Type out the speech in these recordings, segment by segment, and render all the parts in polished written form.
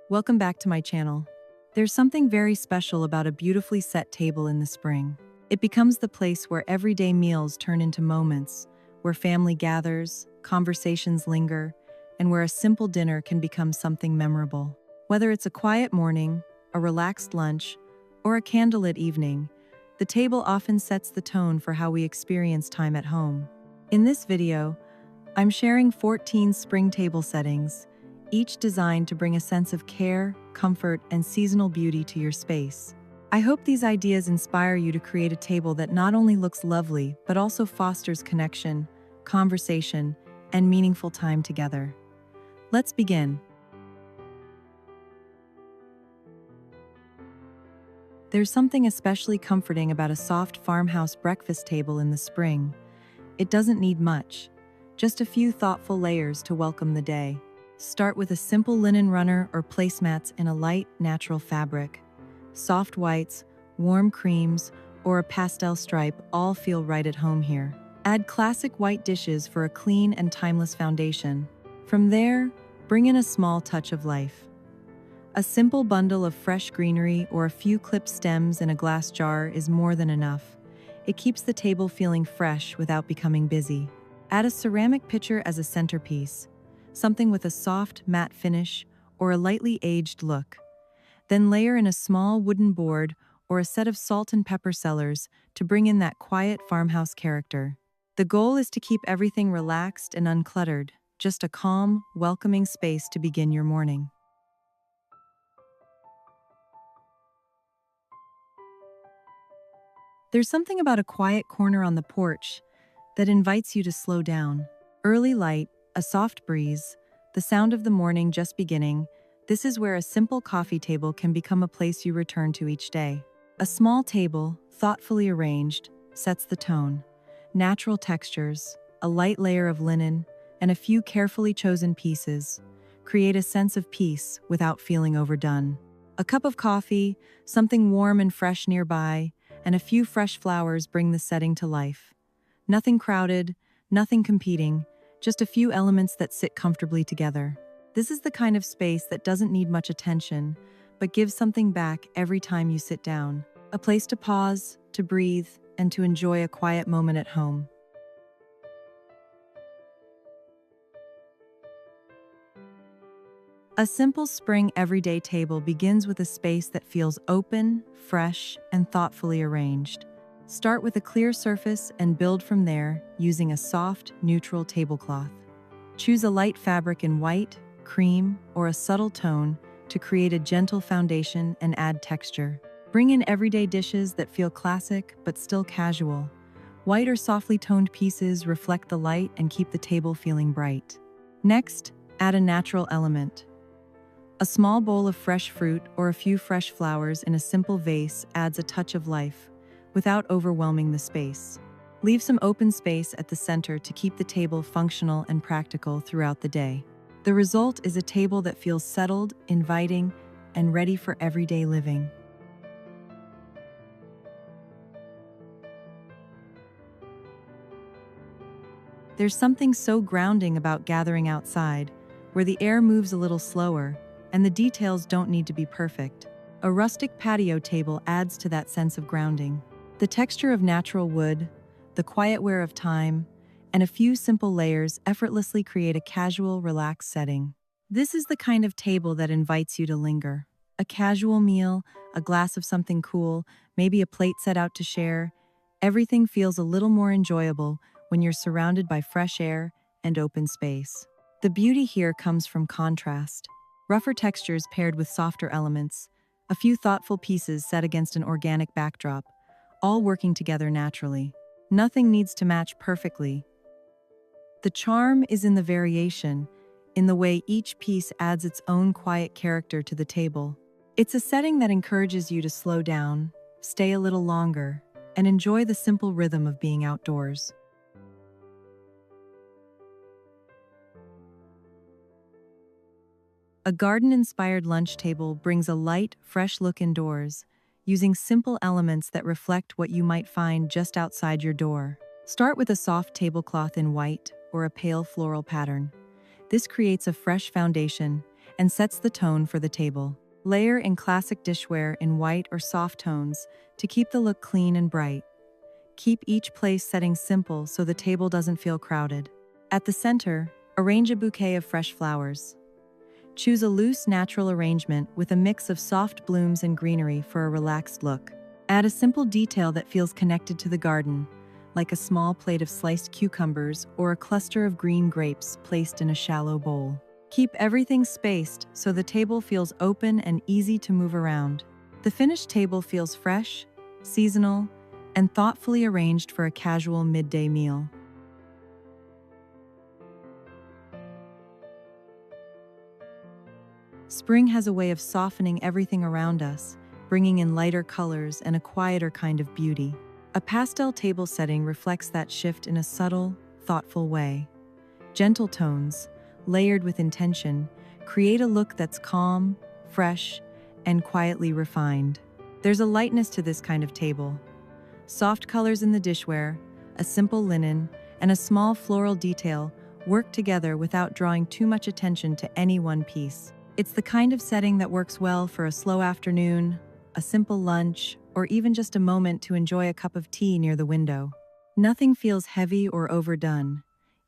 Welcome back to my channel. There's something very special about a beautifully set table in the spring. It becomes the place where everyday meals turn into moments, where family gathers, conversations linger, and where a simple dinner can become something memorable. Whether it's a quiet morning, a relaxed lunch, or a candlelit evening, the table often sets the tone for how we experience time at home. In this video, I'm sharing 14 spring table settings, each designed to bring a sense of care, comfort, and seasonal beauty to your space. I hope these ideas inspire you to create a table that not only looks lovely, but also fosters connection, conversation, and meaningful time together. Let's begin. There's something especially comforting about a soft farmhouse breakfast table in the spring. It doesn't need much, just a few thoughtful layers to welcome the day. Start with a simple linen runner or placemats in a light, natural fabric. Soft whites, warm creams, or a pastel stripe all feel right at home here. Add classic white dishes for a clean and timeless foundation. From there, bring in a small touch of life. A simple bundle of fresh greenery or a few clipped stems in a glass jar is more than enough. It keeps the table feeling fresh without becoming busy. Add a ceramic pitcher as a centerpiece, something with a soft, matte finish or a lightly aged look. Then layer in a small wooden board or a set of salt and pepper cellars to bring in that quiet farmhouse character. The goal is to keep everything relaxed and uncluttered, just a calm, welcoming space to begin your morning. There's something about a quiet corner on the porch that invites you to slow down. Early light, a soft breeze, the sound of the morning just beginning, this is where a simple coffee table can become a place you return to each day. A small table, thoughtfully arranged, sets the tone. Natural textures, a light layer of linen, and a few carefully chosen pieces create a sense of peace without feeling overdone. A cup of coffee, something warm and fresh nearby, and a few fresh flowers bring the setting to life. Nothing crowded, nothing competing, just a few elements that sit comfortably together. This is the kind of space that doesn't need much attention, but gives something back every time you sit down. A place to pause, to breathe, and to enjoy a quiet moment at home. A simple spring everyday table begins with a space that feels open, fresh, and thoughtfully arranged. Start with a clear surface and build from there using a soft, neutral tablecloth. Choose a light fabric in white, cream, or a subtle tone to create a gentle foundation and add texture. Bring in everyday dishes that feel classic but still casual. White or softly toned pieces reflect the light and keep the table feeling bright. Next, add a natural element. A small bowl of fresh fruit or a few fresh flowers in a simple vase adds a touch of life, without overwhelming the space. Leave some open space at the center to keep the table functional and practical throughout the day. The result is a table that feels settled, inviting, and ready for everyday living. There's something so grounding about gathering outside, where the air moves a little slower, and the details don't need to be perfect. A rustic patio table adds to that sense of grounding. The texture of natural wood, the quiet wear of time, and a few simple layers effortlessly create a casual, relaxed setting. This is the kind of table that invites you to linger. A casual meal, a glass of something cool, maybe a plate set out to share. Everything feels a little more enjoyable when you're surrounded by fresh air and open space. The beauty here comes from contrast. Rougher textures paired with softer elements, a few thoughtful pieces set against an organic backdrop, all working together naturally. Nothing needs to match perfectly. The charm is in the variation, in the way each piece adds its own quiet character to the table. It's a setting that encourages you to slow down, stay a little longer, and enjoy the simple rhythm of being outdoors. A garden-inspired lunch table brings a light, fresh look indoors, using simple elements that reflect what you might find just outside your door. Start with a soft tablecloth in white or a pale floral pattern. This creates a fresh foundation and sets the tone for the table. Layer in classic dishware in white or soft tones to keep the look clean and bright. Keep each place setting simple so the table doesn't feel crowded. At the center, arrange a bouquet of fresh flowers. Choose a loose, natural arrangement with a mix of soft blooms and greenery for a relaxed look. Add a simple detail that feels connected to the garden, like a small plate of sliced cucumbers or a cluster of green grapes placed in a shallow bowl. Keep everything spaced so the table feels open and easy to move around. The finished table feels fresh, seasonal, and thoughtfully arranged for a casual midday meal. Spring has a way of softening everything around us, bringing in lighter colors and a quieter kind of beauty. A pastel table setting reflects that shift in a subtle, thoughtful way. Gentle tones, layered with intention, create a look that's calm, fresh, and quietly refined. There's a lightness to this kind of table. Soft colors in the dishware, a simple linen, and a small floral detail work together without drawing too much attention to any one piece. It's the kind of setting that works well for a slow afternoon, a simple lunch, or even just a moment to enjoy a cup of tea near the window. Nothing feels heavy or overdone.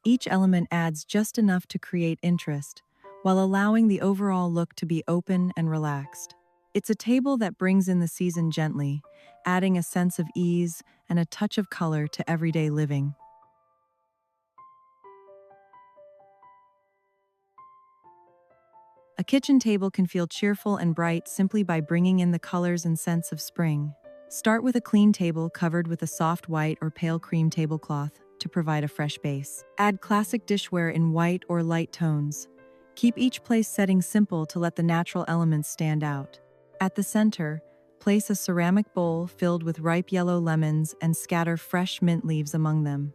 Each element adds just enough to create interest, while allowing the overall look to be open and relaxed. It's a table that brings in the season gently, adding a sense of ease and a touch of color to everyday living. A kitchen table can feel cheerful and bright simply by bringing in the colors and scents of spring. Start with a clean table covered with a soft white or pale cream tablecloth to provide a fresh base. Add classic dishware in white or light tones. Keep each place setting simple to let the natural elements stand out. At the center, place a ceramic bowl filled with ripe yellow lemons and scatter fresh mint leaves among them.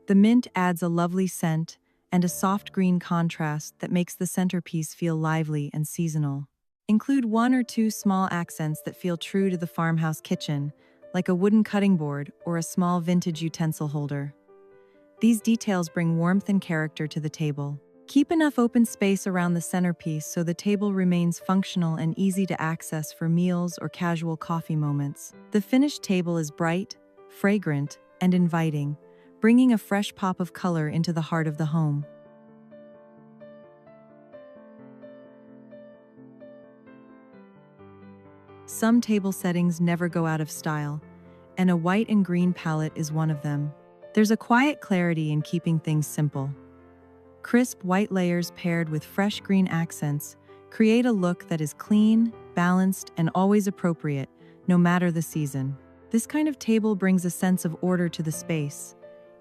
The mint adds a lovely scent and a soft green contrast that makes the centerpiece feel lively and seasonal. Include one or two small accents that feel true to the farmhouse kitchen, like a wooden cutting board or a small vintage utensil holder. These details bring warmth and character to the table. Keep enough open space around the centerpiece so the table remains functional and easy to access for meals or casual coffee moments. The finished table is bright, fragrant, and inviting, bringing a fresh pop of color into the heart of the home. Some table settings never go out of style, and a white and green palette is one of them. There's a quiet clarity in keeping things simple. Crisp white layers paired with fresh green accents create a look that is clean, balanced, and always appropriate, no matter the season. This kind of table brings a sense of order to the space.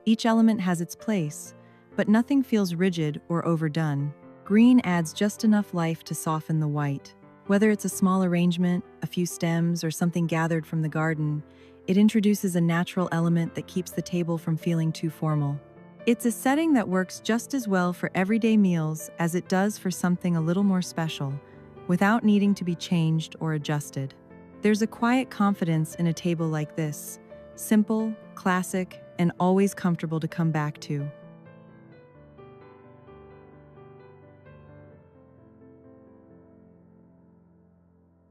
Each element has its place, but nothing feels rigid or overdone. Green adds just enough life to soften the white. Whether it's a small arrangement, a few stems, or something gathered from the garden, it introduces a natural element that keeps the table from feeling too formal. It's a setting that works just as well for everyday meals as it does for something a little more special, without needing to be changed or adjusted. There's a quiet confidence in a table like this, simple, classic, and always comfortable to come back to.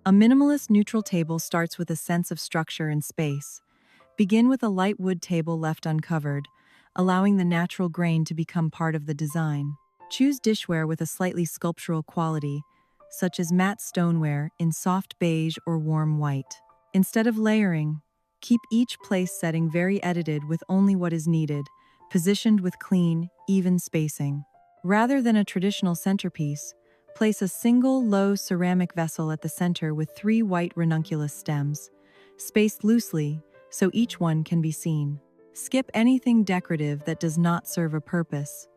A minimalist neutral table starts with a sense of structure and space. Begin with a light wood table left uncovered, allowing the natural grain to become part of the design. Choose dishware with a slightly sculptural quality, such as matte stoneware in soft beige or warm white. Instead of layering, keep each place setting very edited with only what is needed, positioned with clean, even spacing. Rather than a traditional centerpiece, place a single low ceramic vessel at the center with 3 white ranunculus stems, spaced loosely so each one can be seen. Skip anything decorative that does not serve a purpose.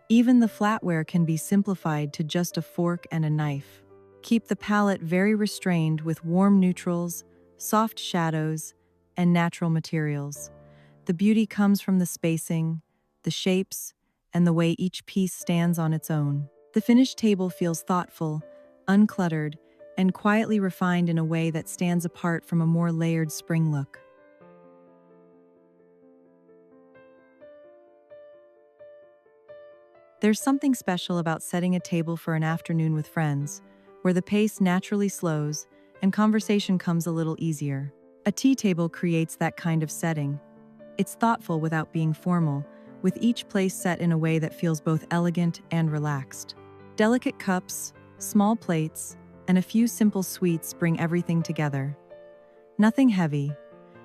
Even the flatware can be simplified to just a fork and a knife. Keep the palette very restrained with warm neutrals, soft shadows, and natural materials. The beauty comes from the spacing, the shapes, and the way each piece stands on its own. The finished table feels thoughtful, uncluttered, and quietly refined in a way that stands apart from a more layered spring look. There's something special about setting a table for an afternoon with friends, where the pace naturally slows and conversation comes a little easier. A tea table creates that kind of setting. It's thoughtful without being formal, with each place set in a way that feels both elegant and relaxed. Delicate cups, small plates, and a few simple sweets bring everything together. Nothing heavy,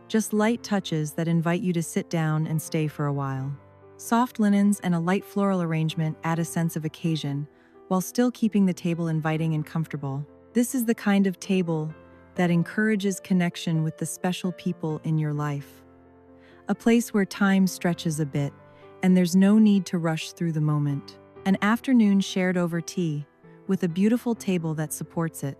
just light touches that invite you to sit down and stay for a while. Soft linens and a light floral arrangement add a sense of occasion, while still keeping the table inviting and comfortable. This is the kind of table that encourages connection with the special people in your life. A place where time stretches a bit, and there's no need to rush through the moment. An afternoon shared over tea, with a beautiful table that supports it.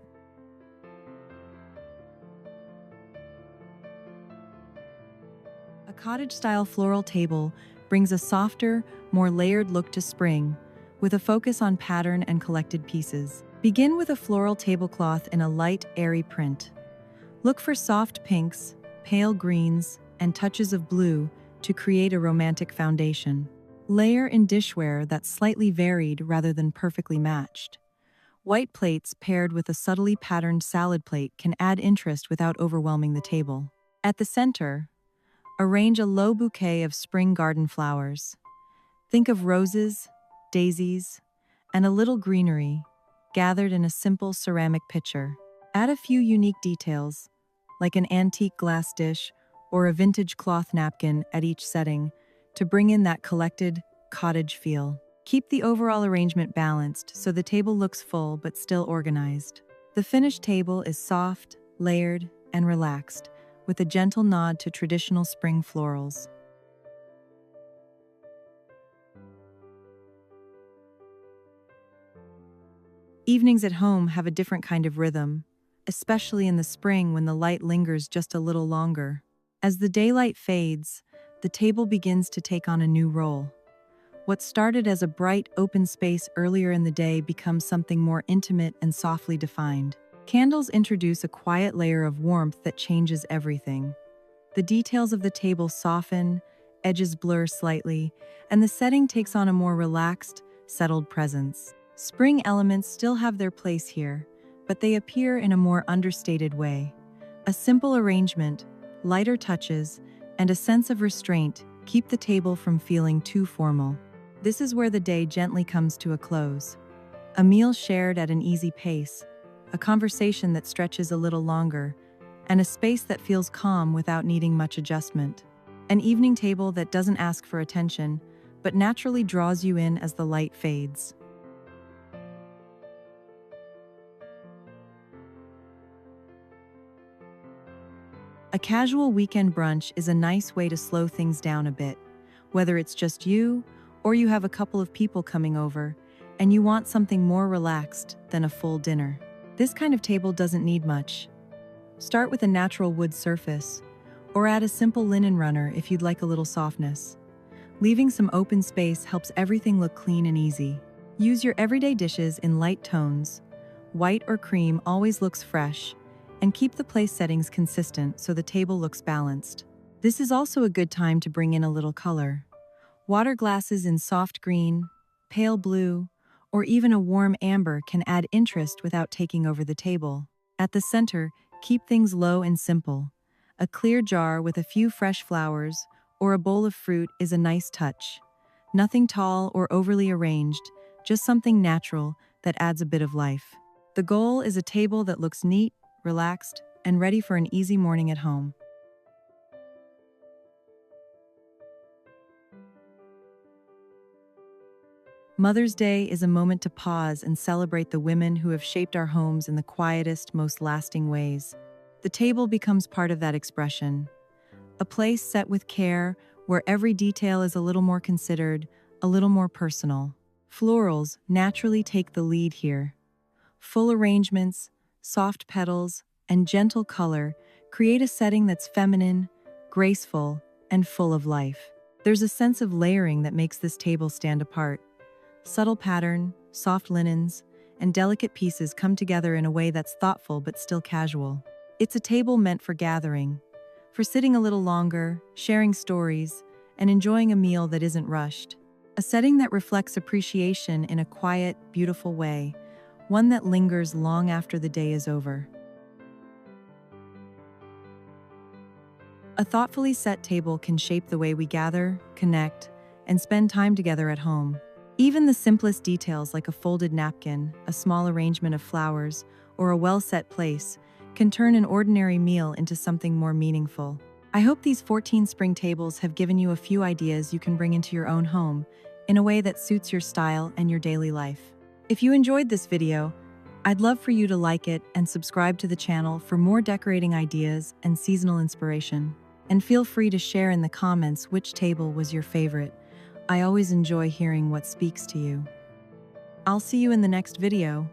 A cottage-style floral table brings a softer, more layered look to spring, with a focus on pattern and collected pieces. Begin with a floral tablecloth in a light, airy print. Look for soft pinks, pale greens, and touches of blue to create a romantic foundation. Layer in dishware that's slightly varied rather than perfectly matched. White plates paired with a subtly patterned salad plate can add interest without overwhelming the table. At the center, arrange a low bouquet of spring garden flowers. Think of roses, daisies, and a little greenery, gathered in a simple ceramic pitcher. Add a few unique details, like an antique glass dish or a vintage cloth napkin at each setting, to bring in that collected, cottage feel. Keep the overall arrangement balanced so the table looks full but still organized. The finished table is soft, layered, and relaxed, with a gentle nod to traditional spring florals. Evenings at home have a different kind of rhythm, especially in the spring when the light lingers just a little longer. As the daylight fades, the table begins to take on a new role. What started as a bright, open space earlier in the day becomes something more intimate and softly defined. Candles introduce a quiet layer of warmth that changes everything. The details of the table soften, edges blur slightly, and the setting takes on a more relaxed, settled presence. Spring elements still have their place here, but they appear in a more understated way. A simple arrangement, lighter touches, and a sense of restraint keep the table from feeling too formal. This is where the day gently comes to a close. A meal shared at an easy pace, a conversation that stretches a little longer, and a space that feels calm without needing much adjustment. An evening table that doesn't ask for attention, but naturally draws you in as the light fades. A casual weekend brunch is a nice way to slow things down a bit, whether it's just you or you have a couple of people coming over and you want something more relaxed than a full dinner. This kind of table doesn't need much. Start with a natural wood surface, or add a simple linen runner if you'd like a little softness. Leaving some open space helps everything look clean and easy. Use your everyday dishes in light tones. White or cream always looks fresh, and keep the place settings consistent so the table looks balanced. This is also a good time to bring in a little color. Water glasses in soft green, pale blue, or even a warm amber can add interest without taking over the table. At the center, keep things low and simple. A clear jar with a few fresh flowers or a bowl of fruit is a nice touch. Nothing tall or overly arranged, just something natural that adds a bit of life. The goal is a table that looks neat, relaxed, and ready for an easy morning at home. Mother's Day is a moment to pause and celebrate the women who have shaped our homes in the quietest, most lasting ways. The table becomes part of that expression. A place set with care where every detail is a little more considered, a little more personal. Florals naturally take the lead here. Full arrangements, soft petals, and gentle color create a setting that's feminine, graceful, and full of life. There's a sense of layering that makes this table stand apart. Subtle pattern, soft linens, and delicate pieces come together in a way that's thoughtful but still casual. It's a table meant for gathering, for sitting a little longer, sharing stories, and enjoying a meal that isn't rushed. A setting that reflects appreciation in a quiet, beautiful way, one that lingers long after the day is over. A thoughtfully set table can shape the way we gather, connect, and spend time together at home. Even the simplest details like a folded napkin, a small arrangement of flowers, or a well-set place can turn an ordinary meal into something more meaningful. I hope these 14 spring tables have given you a few ideas you can bring into your own home in a way that suits your style and your daily life. If you enjoyed this video, I'd love for you to like it and subscribe to the channel for more decorating ideas and seasonal inspiration. And feel free to share in the comments which table was your favorite. I always enjoy hearing what speaks to you. I'll see you in the next video.